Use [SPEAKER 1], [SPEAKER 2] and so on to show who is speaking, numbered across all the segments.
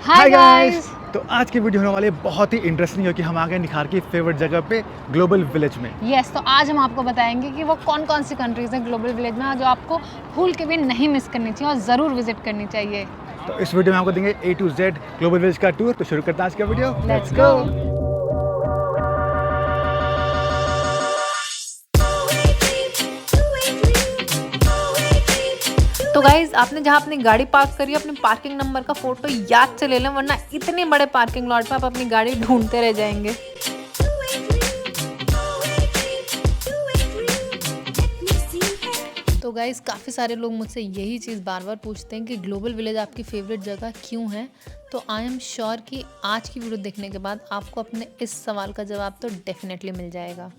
[SPEAKER 1] Hi guys.
[SPEAKER 2] तो आज की वीडियो होने वाली है बहुत ही इंटरेस्टिंग, क्योंकि हम आ गए निखार की फेवरेट जगह पे, ग्लोबल विलेज में।
[SPEAKER 1] यस, तो आज हम आपको बताएंगे कि वो कौन कौन सी कंट्रीज हैं ग्लोबल विलेज में जो आपको भूल के भी नहीं मिस करनी चाहिए और ज़रूर विजिट करनी चाहिए।
[SPEAKER 2] तो इस वीडियो में आपको देंगे A to Z global village का टूर। तो शुरू करते हैं आज का वीडियो।
[SPEAKER 1] Let's go. तो गाइज, आपने जहाँ अपनी गाड़ी पार्क करी है अपने पार्किंग नंबर का फोटो याद से ले लें, वरना इतने बड़े पार्किंग लॉट पे आप अपनी गाड़ी ढूंढते रह जाएंगे। तो गाइज, काफ़ी सारे लोग मुझसे यही चीज़ बार बार पूछते हैं कि ग्लोबल विलेज आपकी फेवरेट जगह क्यों है। तो आई एम श्योर कि आज की वीडियो देखने के बाद आपको अपने इस सवाल का जवाब तो डेफिनेटली मिल जाएगा।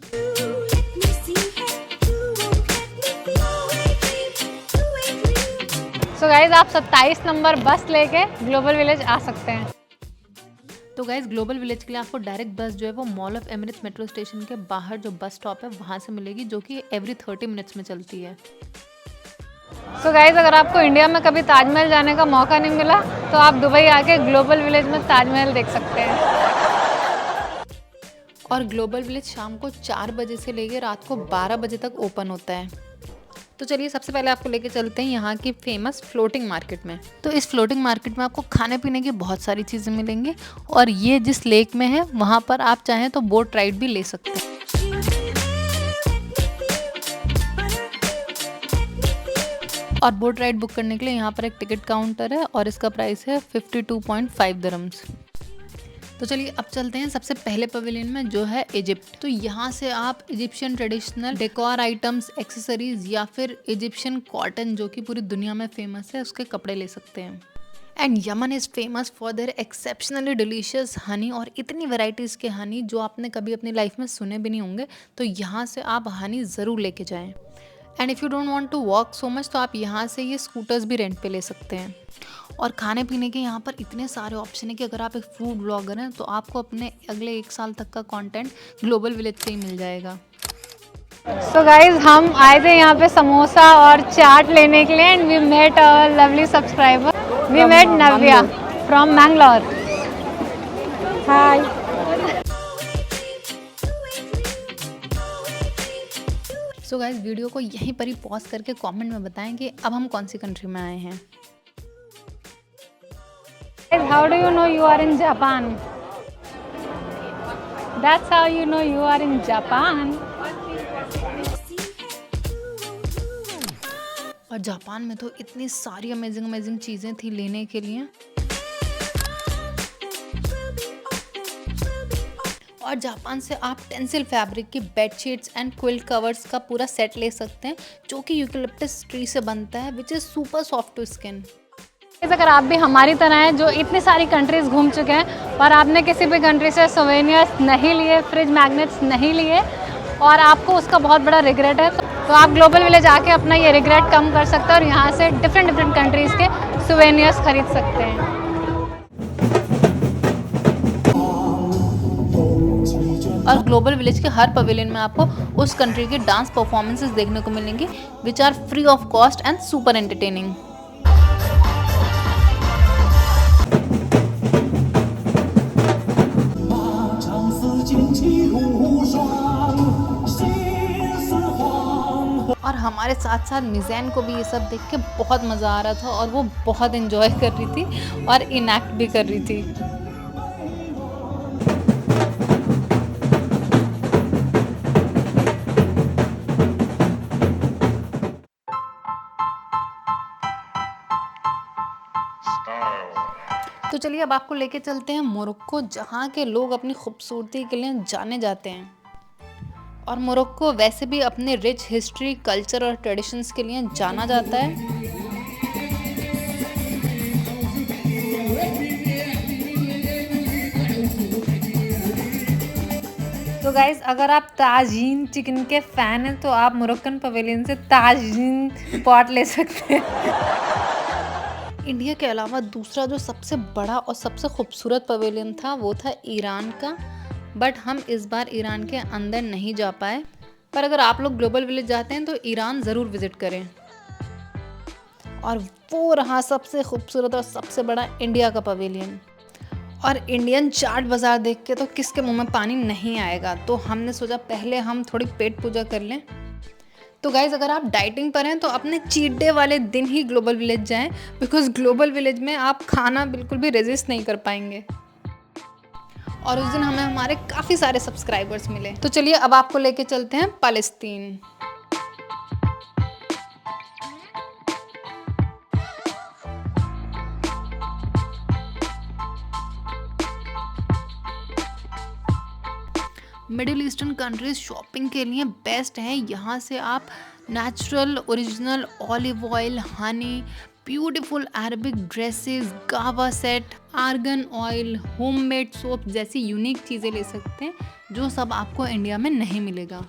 [SPEAKER 1] सो गाइज, आप 27 नंबर बस लेके ग्लोबल विलेज आ सकते हैं। तो गाइज, ग्लोबल विलेज के लिए आपको डायरेक्ट बस जो है वो mall of Emirates metro station के बाहर जो बस स्टॉप है वहाँ से मिलेगी, जो कि एवरी 30 मिनट्स में चलती है। सो गाइज, अगर आपको इंडिया में कभी ताजमहल जाने का मौका नहीं मिला तो आप दुबई आके ग्लोबल विलेज में ताजमहल देख सकते हैं। और ग्लोबल विलेज शाम को 4 बजे से लेकर रात को 12 बजे तक ओपन होता है। तो चलिए, सबसे पहले आपको लेके चलते हैं यहाँ की फेमस फ्लोटिंग मार्केट में। तो इस फ्लोटिंग मार्केट में आपको खाने पीने की बहुत सारी चीज़ें मिलेंगी, और ये जिस लेक में है वहाँ पर आप चाहें तो बोट राइड भी ले सकते हैं। और बोट राइड बुक करने के लिए यहाँ पर एक टिकट काउंटर है और इसका प्राइस है 52.5 दिरहम्स। तो चलिए, अब चलते हैं सबसे पहले पवेलियन में, जो है इजिप्ट। तो यहाँ से आप Egyptian traditional decor items, accessories या फिर इजिप्शियन कॉटन, जो कि पूरी दुनिया में फेमस है, उसके कपड़े ले सकते हैं। And Yemen is famous for their exceptionally delicious Honey, और इतनी वेराइटीज़ के हनी जो आपने कभी अपनी लाइफ में सुने भी नहीं होंगे। तो यहाँ से आप हनी ज़रूर लेके जाएँ। And if you don't want to walk so much, तो आप यहाँ से ये स्कूटर्स भी रेंट पे ले सकते हैं। और खाने पीने के यहाँ पर इतने सारे ऑप्शन है कि अगर आप एक फूड ब्लॉगर हैं तो आपको अपने अगले 1 साल तक का कंटेंट ग्लोबल विलेज से ही मिल जाएगा। सो गाइज, हम आए थे यहाँ पे समोसा और चाट लेने के लिए, and we met a lovely subscriber. We met Navya from Mangalore. Hi. So guys, video को यहीं पर ही पॉज करके कमेंट में बताएं कि अब हम कौन सी कंट्री में आए हैं। How do you know you are in Japan? That's how you know you are in Japan. और जापान में तो इतनी सारी अमेजिंग चीज़ें थी लेने के लिए। और जापान से आप टेंसिल फैब्रिक की बेडशीट्स एंड क्विल्ट कवर्स का पूरा सेट ले सकते हैं, जो कि यूकेलिप्टस ट्री से बनता है, which is super soft to skin. अगर आप भी हमारी तरह हैं जो इतनी सारी कंट्रीज़ घूम चुके हैं और आपने किसी भी कंट्री से सोवेनियर्स नहीं लिए, फ्रिज मैग्नेट्स नहीं लिए, और आपको उसका बहुत बड़ा रिग्रेट है, तो आप ग्लोबल विलेज आके अपना ये रिग्रेट कम कर सकते हैं और यहाँ से डिफरेंट कंट्रीज़ के सोवेनियर्स खरीद सकते हैं। और ग्लोबल विलेज के हर पवेलियन में आपको उस कंट्री के डांस परफॉर्मेंसेस देखने को मिलेंगी, which are free of cost and super entertaining. और हमारे साथ साथ मिज़ैन को भी ये सब देख के बहुत मज़ा आ रहा था, और वो बहुत एंजॉय कर रही थी और इनैक्ट भी कर रही थी। तो चलिए, अब आपको लेके चलते हैं मोरक्को, जहाँ के लोग अपनी खूबसूरती के लिए जाने जाते हैं। और मोरक्को वैसे भी अपने रिच हिस्ट्री, कल्चर और ट्रेडिशंस के लिए जाना जाता है। तो गाइज, अगर आप ताजीन चिकन के फ़ैन हैं तो आप मोरक्कन पवेलियन से ताजीन पॉट ले सकते हैं। इंडिया के अलावा दूसरा जो सबसे बड़ा और सबसे खूबसूरत पवेलियन था वो था ईरान का, बट हम इस बार ईरान के अंदर नहीं जा पाए। पर अगर आप लोग ग्लोबल विलेज जाते हैं तो ईरान ज़रूर विज़िट करें। और वो रहा सबसे खूबसूरत और सबसे बड़ा इंडिया का पवेलियन। और इंडियन चाट बाज़ार देख के तो किसके मुंह में पानी नहीं आएगा। तो हमने सोचा पहले हम थोड़ी पेट पूजा कर लें। तो गाइज़ अगर आप डाइटिंग पर हैं तो अपने चीट डे वाले दिन ही ग्लोबल विलेज जाएं, बिकॉज़ ग्लोबल विलेज में आप खाना बिल्कुल भी रेजिस्ट नहीं कर पाएंगे। और उस दिन हमें हमारे काफ़ी सारे सब्सक्राइबर्स मिले। तो चलिए अब आपको लेके चलते हैं Palestine. Middle eastern countries shopping के लिए बेस्ट हैं। यहाँ से आप natural original olive oil, honey, beautiful Arabic dresses, गावा set, argan oil, homemade soap जैसी यूनिक चीज़ें ले सकते हैं जो सब आपको इंडिया में नहीं मिलेगा।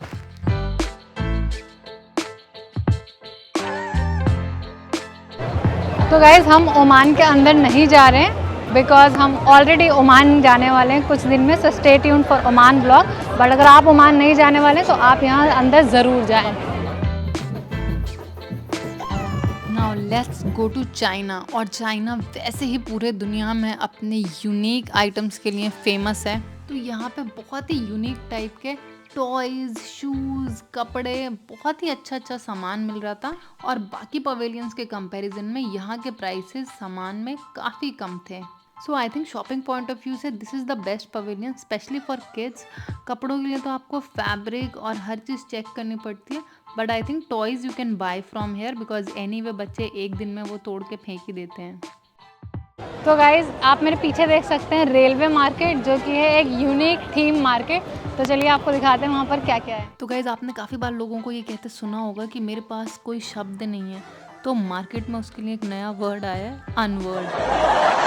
[SPEAKER 3] तो गाइज़ हम ओमान के अंदर नहीं जा रहे हैं बिकॉज हम ऑलरेडी ओमान जाने वाले हैं कुछ दिन में। So stay tuned for Oman blog. But अगर आप ओमान नहीं जाने वाले तो आप यहाँ अंदर ज़रूर जाएं।
[SPEAKER 1] Now let's go to China. और चाइना वैसे ही पूरे दुनिया में अपने यूनिक आइटम्स के लिए फेमस है। तो यहाँ पे बहुत ही यूनिक टाइप के टॉयज़, शूज़, कपड़े, बहुत ही अच्छा सामान मिल रहा था। और बाकी पवेलियंस के कंपैरिजन में यहाँ के प्राइसेस सामान में काफ़ी कम थे। So I think shopping point of view से this is the best pavilion, specially for kids. कपड़ों के लिए तो आपको फैब्रिक और हर चीज़ चेक करनी पड़ती है, but I think toys you can buy from here because anyway बच्चे एक दिन में वो तोड़ के फेंक ही देते हैं।
[SPEAKER 3] तो गाइज़ आप मेरे पीछे देख सकते हैं रेलवे मार्केट, जो कि है एक यूनिक थीम मार्केट। तो चलिए आपको दिखाते हैं वहाँ पर क्या क्या है।
[SPEAKER 1] तो गाइज़ आपने काफ़ी बार लोगों को ये कहते सुना होगा कि मेरे पास कोई शब्द नहीं है। तो मार्केट में उसके लिए एक नया वर्ड आया है, अनवर्ड।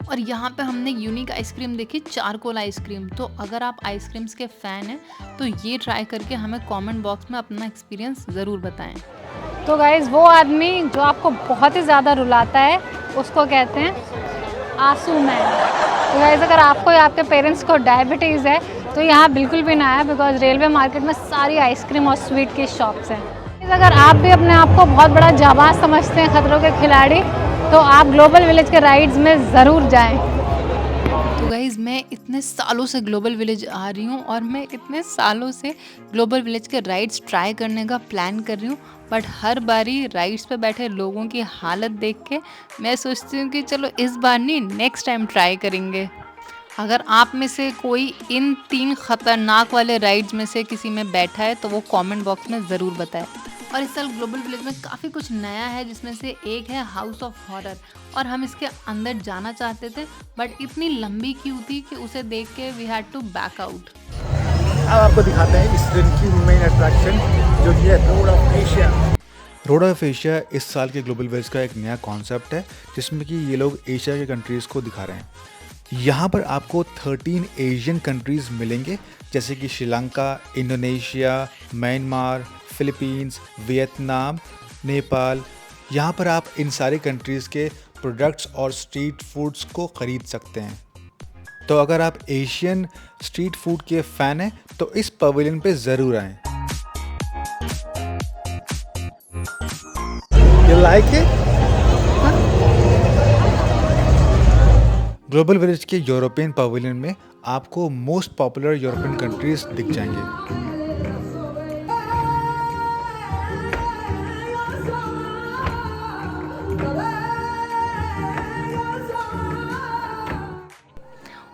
[SPEAKER 1] और यहाँ पे हमने यूनिक आइसक्रीम देखी, चारकोल आइसक्रीम। तो अगर आप आइसक्रीम्स के फ़ैन हैं तो ये ट्राई करके हमें कमेंट बॉक्स में अपना एक्सपीरियंस ज़रूर बताएं।
[SPEAKER 3] तो गाइज़ वो आदमी जो आपको बहुत ही ज़्यादा रुलाता है उसको कहते हैं आंसू मैन। तो गाइज़ अगर आपको या आपके पेरेंट्स को डायबिटीज़ है तो यहाँ बिल्कुल भी ना है, बिकॉज रेलवे मार्केट में सारी आइसक्रीम और स्वीट की शॉप्स हैं। अगर आप भी अपने आप को बहुत बड़ा जाबाज समझते हैं, खतरों के खिलाड़ी, तो आप ग्लोबल विलेज के राइड्स में ज़रूर जाएं।
[SPEAKER 1] तो गाइज़ मैं इतने सालों से ग्लोबल विलेज आ रही हूँ और मैं इतने सालों से ग्लोबल विलेज के राइड्स ट्राई करने का प्लान कर रही हूँ, बट हर बारी राइड्स पे बैठे लोगों की हालत देख के मैं सोचती हूँ कि चलो इस बार नहीं, नेक्स्ट टाइम ट्राई करेंगे। अगर आप में से कोई इन 3 खतरनाक वाले राइड्स में से किसी में बैठा है तो वो कमेंट बॉक्स में ज़रूर बताएं। और इस साल ग्लोबल विलेज में काफ़ी कुछ नया है, जिसमें से एक है हाउस ऑफ हॉरर। और हम इसके अंदर जाना चाहते थे, बट इतनी लंबी क्यू थी कि उसे देख के we had to back out.
[SPEAKER 2] अब आपको दिखाते हैं इस दिन की मेन अट्रैक्शन, जो कि है road of Asia. Road of Asia इस साल के ग्लोबल विलेज का एक नया कॉन्सेप्ट है, जिसमें कि ये लोग एशिया के कंट्रीज़ को दिखा रहे हैं। यहाँ पर आपको 13 एशियन कंट्रीज़ मिलेंगे, जैसे कि Sri Lanka, Indonesia, Myanmar, Philippines, Vietnam, Nepal. यहाँ पर आप इन सारे कंट्रीज़ के प्रोडक्ट्स और स्ट्रीट फूड्स को ख़रीद सकते हैं। तो अगर आप एशियन स्ट्रीट फूड के फ़ैन हैं तो इस पवेलियन पे ज़रूर आएं। You like it? Global village के यूरोपियन पवेलियन में आपको मोस्ट पॉपुलर यूरोपियन कंट्रीज दिख जाएंगे।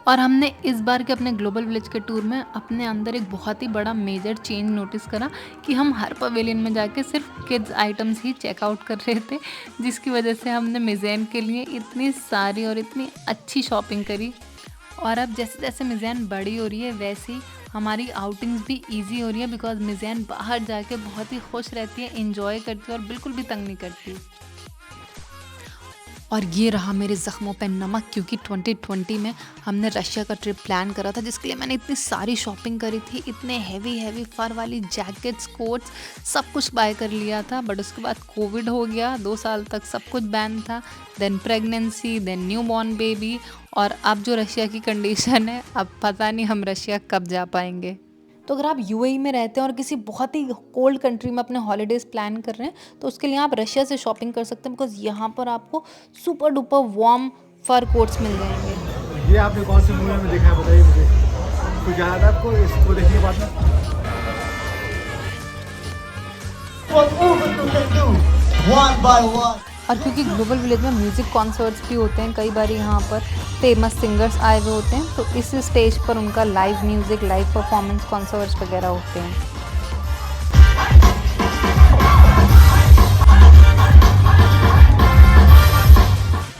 [SPEAKER 1] और हमने इस बार के अपने ग्लोबल विलेज के टूर में अपने अंदर एक बहुत ही बड़ा मेजर चेंज नोटिस करा कि हम हर पवेलियन में जाके सिर्फ किड्स आइटम्स ही चेकआउट कर रहे थे, जिसकी वजह से हमने मिज़ैन के लिए इतनी सारी और इतनी अच्छी शॉपिंग करी। और अब जैसे जैसे मिज़ैन बड़ी हो रही है वैसे ही हमारी आउटिंग्स भी ईजी हो रही है, बिकॉज मिज़ैन बाहर जाके बहुत ही खुश रहती है, इंजॉय करती है और बिल्कुल भी तंग नहीं करती। और ये रहा मेरे ज़ख्मों पे नमक, क्योंकि 2020 में हमने रशिया का ट्रिप प्लान करा था, जिसके लिए मैंने इतनी सारी शॉपिंग करी थी, इतने हैवी फर वाली जैकेट्स, कोट्स, सब कुछ बाय कर लिया था। बट उसके बाद कोविड हो गया, 2 साल तक सब कुछ बैन था, then pregnancy, then new born baby, और अब जो रशिया की कंडीशन है, अब पता नहीं हम रशिया कब जा पाएंगे। तो अगर आप यूएई में रहते हैं और किसी बहुत ही कोल्ड कंट्री में अपने हॉलीडेज़ प्लान कर रहे हैं तो उसके लिए आप रशिया से शॉपिंग कर सकते हैं, बिकॉज यहाँ पर आपको super duper warm fur coats मिल जाएंगे।
[SPEAKER 2] ये आपने कौन सी मूवी में देखा है बताइए मुझे, कुछ याद है आपको इसको देखने के बाद में?
[SPEAKER 4] One by one.
[SPEAKER 1] और क्योंकि ग्लोबल विलेज में म्यूज़िक कॉन्सर्ट्स भी होते हैं, कई बार यहाँ पर फेमस सिंगर्स आए हुए होते हैं, तो इस स्टेज पर उनका live music, live performance concerts वगैरह होते हैं।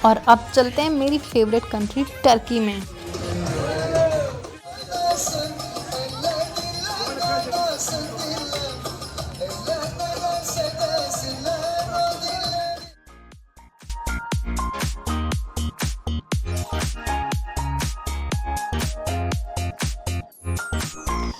[SPEAKER 1] और अब चलते हैं मेरी फेवरेट कंट्री टर्की में।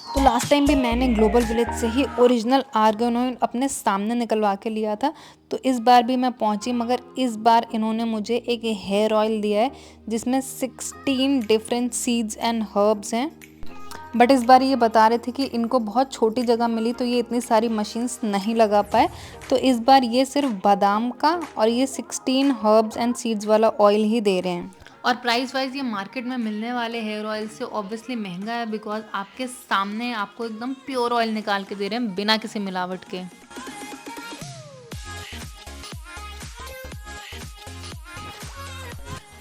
[SPEAKER 1] तो लास्ट टाइम भी मैंने ग्लोबल विलेज से ही ओरिजिनल आर्गेनॉइड अपने सामने निकलवा के लिया था, तो इस बार भी मैं पहुंची, मगर इस बार इन्होंने मुझे एक हेयर ऑयल दिया है जिसमें 16 डिफरेंट सीड्स एंड हर्ब्स हैं। बट इस बार ये बता रहे थे कि इनको बहुत छोटी जगह मिली तो ये इतनी सारी मशीन्स नहीं लगा पाए, तो इस बार ये सिर्फ बादाम का और ये 16 हर्ब्स एंड सीड्स वाला ऑयल ही दे रहे हैं। और प्राइस वाइज ये मार्केट में मिलने वाले हेयर ऑयल से ऑब्वियसली महंगा है, बिकॉज आपके सामने आपको एकदम प्योर ऑयल निकाल के दे रहे हैं बिना किसी मिलावट के।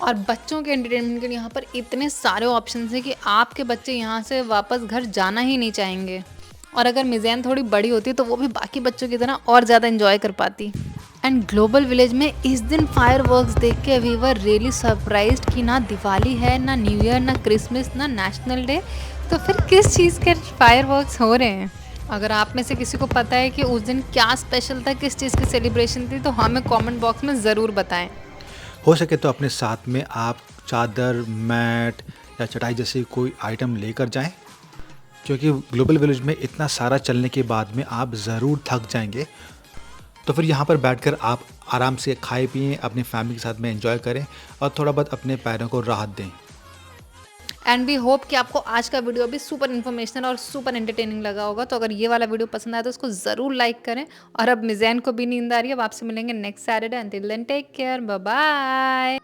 [SPEAKER 1] और बच्चों के एंटरटेनमेंट के लिए यहाँ पर इतने सारे ऑप्शंस हैं कि आपके बच्चे यहाँ से वापस घर जाना ही नहीं चाहेंगे। और अगर मिज़ैन थोड़ी बड़ी होती तो वो भी बाकी बच्चों की तरह और ज़्यादा एंजॉय कर पाती। एंड ग्लोबल विलेज में इस दिन फायरवर्क्स देख के वी वर रियली सरप्राइज्ड कि ना दिवाली है, ना न्यू ईयर, ना क्रिसमस, ना नेशनल डे, तो फिर किस चीज़ के फायरवर्क्स हो रहे हैं? अगर आप में से किसी को पता है कि उस दिन क्या स्पेशल था, किस चीज़ की सेलिब्रेशन थी, तो हमें कमेंट बॉक्स में ज़रूर बताएं।
[SPEAKER 2] हो सके तो अपने साथ में आप चादर, मैट या चटाई जैसी कोई आइटम लेकर जाएं, क्योंकि ग्लोबल विलेज में इतना सारा चलने के बाद में आप ज़रूर थक जाएंगे। तो फिर यहाँ पर बैठकर आप आराम से खाए पिएं, अपने फैमिली के साथ में एंजॉय करें और थोड़ा बहुत अपने पैरों को राहत दें।
[SPEAKER 1] एंड वी होप कि आपको आज का वीडियो भी सुपर इन्फॉर्मेशनल और सुपर एंटरटेनिंग लगा होगा। तो अगर ये वाला वीडियो पसंद आया तो उसको ज़रूर लाइक करें। और अब मिज़ैन को भी नींद आ रही है, अब आपसे मिलेंगे next Saturday. Until then take care, bye bye.